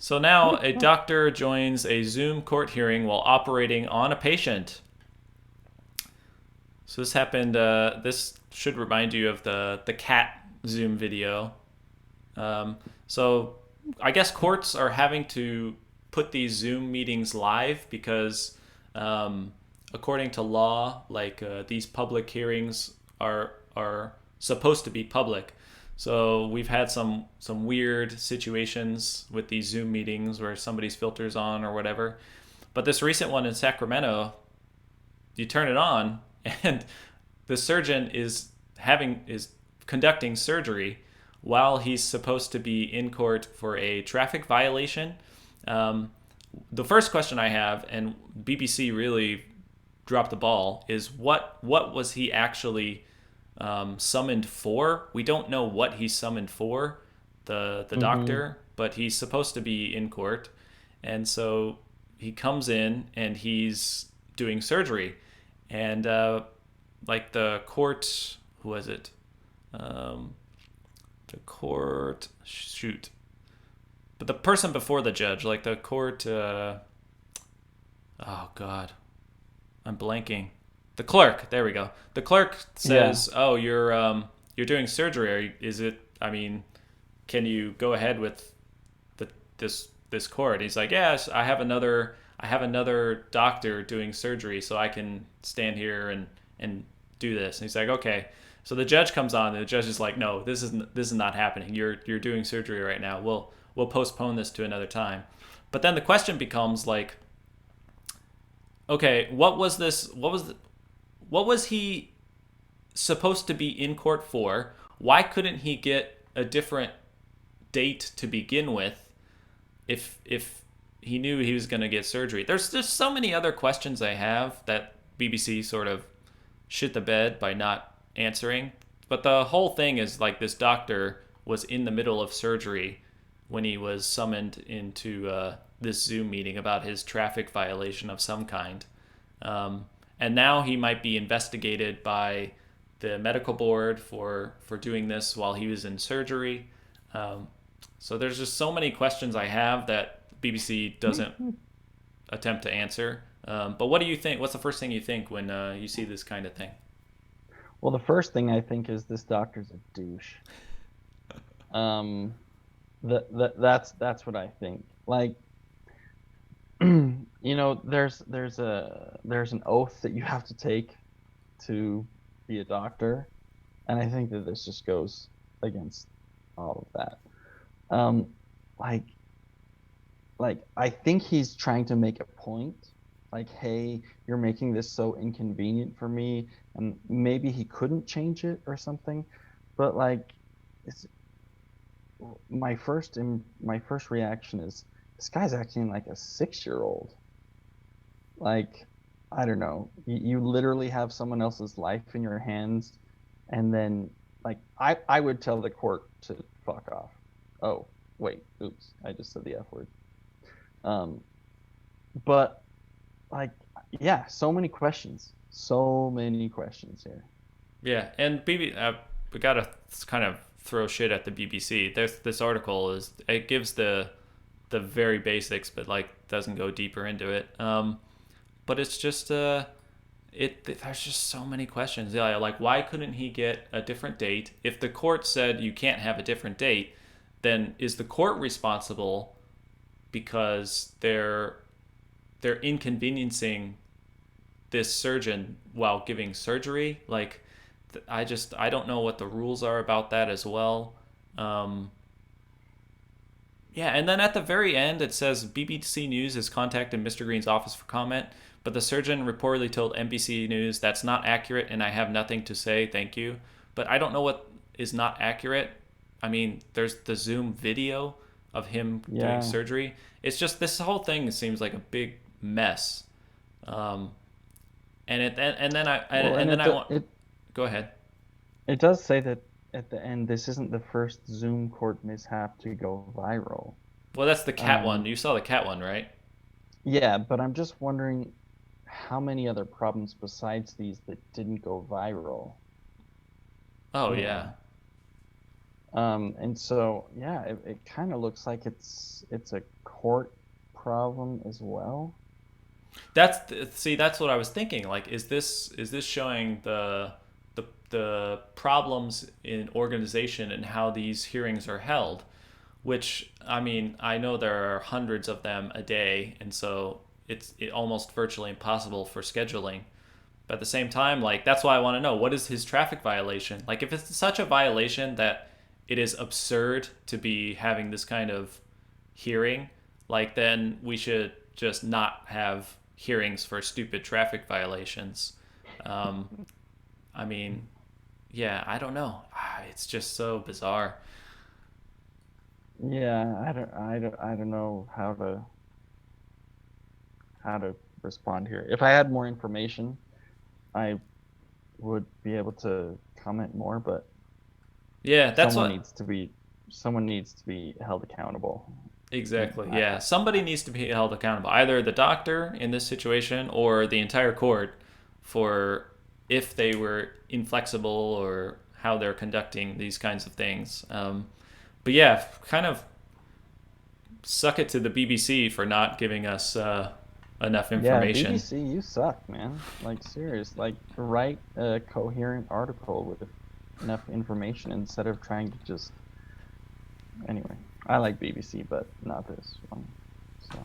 So now a doctor joins a Zoom court hearing while operating on a patient. So this happened. This should remind you of the cat Zoom video. So I guess courts are having to put these Zoom meetings live because, um, according to law, these public hearings are supposed to be public. So we've had some weird situations with these Zoom meetings where somebody's filters on or whatever. But this recent one in Sacramento, you turn it on and the surgeon is conducting surgery while he's supposed to be in court for a traffic violation. Um, the first question I have, and BBC really dropped the ball, is what was he actually summoned for? We don't know what he's summoned for, the Hmm. doctor, but he's supposed to be in court, and so he comes in and he's doing surgery, and the court, who was it? Um, the court, shoot, but the person before the judge, like the court. Oh God, I'm blanking. The clerk. There we go. The clerk Yeah. says, "Oh, you're doing surgery. Is it? I mean, can you go ahead with this court?" He's like, "Yes, I have another doctor doing surgery, so I can stand here and do this." And he's like, "Okay." So the judge comes on, and the judge is like, "No, this is not happening. You're doing surgery right now. We'll postpone this to another time." But then the question becomes like, okay, what was he supposed to be in court for? Why couldn't he get a different date to begin with if he knew he was going to get surgery? There's just so many other questions I have that BBC sort of shit the bed by not answering. But the whole thing is like this doctor was in the middle of surgery when he was summoned into this Zoom meeting about his traffic violation of some kind. Um, and now he might be investigated by the medical board for doing this while he was in surgery. Um, so there's just so many questions I have that BBC doesn't attempt to answer. But what do you think? What's the first thing you think when you see this kind of thing? Well, the first thing I think is this doctor's a douche. Um, that's what I think. Like, there's an oath that you have to take to be a doctor, and I think that this just goes against all of that. Um, like I think he's trying to make a point. Like, hey, you're making this so inconvenient for me, and maybe he couldn't change it or something. But like, it's my first reaction is this guy's acting like a 6-year old. Like, I don't know. You literally have someone else's life in your hands, and then like I would tell the court to fuck off. Oh, wait, oops, I just said the F word. Um, but like, yeah, so many questions here. Yeah, and we gotta kind of throw shit at the BBC. This article is it gives the very basics, but like doesn't go deeper into it. But it's just there's just so many questions. Yeah, like why couldn't he get a different date? If the court said you can't have a different date, then is the court responsible because they're inconveniencing this surgeon while giving surgery? Like I don't know what the rules are about that as well. Um, yeah, and then at the very end, it says BBC News has contacted Mr. Green's office for comment, but the surgeon reportedly told NBC News that's not accurate and I have nothing to say, thank you. But I don't know what is not accurate. I mean, there's the Zoom video of him doing Yeah. surgery. It's just this whole thing seems like a big mess. Um, Well, and then I want go ahead. it does say that at the end, this isn't the first Zoom court mishap to go viral. Well, that's the cat one. Um, You saw the cat one, right? yeah, but I'm just wondering how many other problems besides these that didn't go viral. Oh Uh, yeah. And so, yeah, it kind of looks like it's a court problem as well. See, that's what I was thinking. Like, is this showing the problems in organization and how these hearings are held? Which, I mean, I know there are hundreds of them a day, and so it's almost virtually impossible for scheduling. But at the same time, like, that's why I want to know, what is his traffic violation? Like, if it's such a violation that it is absurd to be having this kind of hearing, like, then we should just not have hearings for stupid traffic violations. Um, I mean, yeah, I don't know. It's just so bizarre. Yeah, I don't know how to respond here. If I had more information, I would be able to comment more, but Yeah, that's someone what. needs to be someone needs to be held accountable. And Exactly. Yeah. Somebody needs to be held accountable, either the doctor in this situation or the entire court for if they were inflexible or how they're conducting these kinds of things. But yeah, kind of suck it to the BBC for not giving us enough yeah, information. BBC, you suck, man. Like serious. Like write a coherent article with enough information instead of trying to just anyway. I like BBC, but not this one. So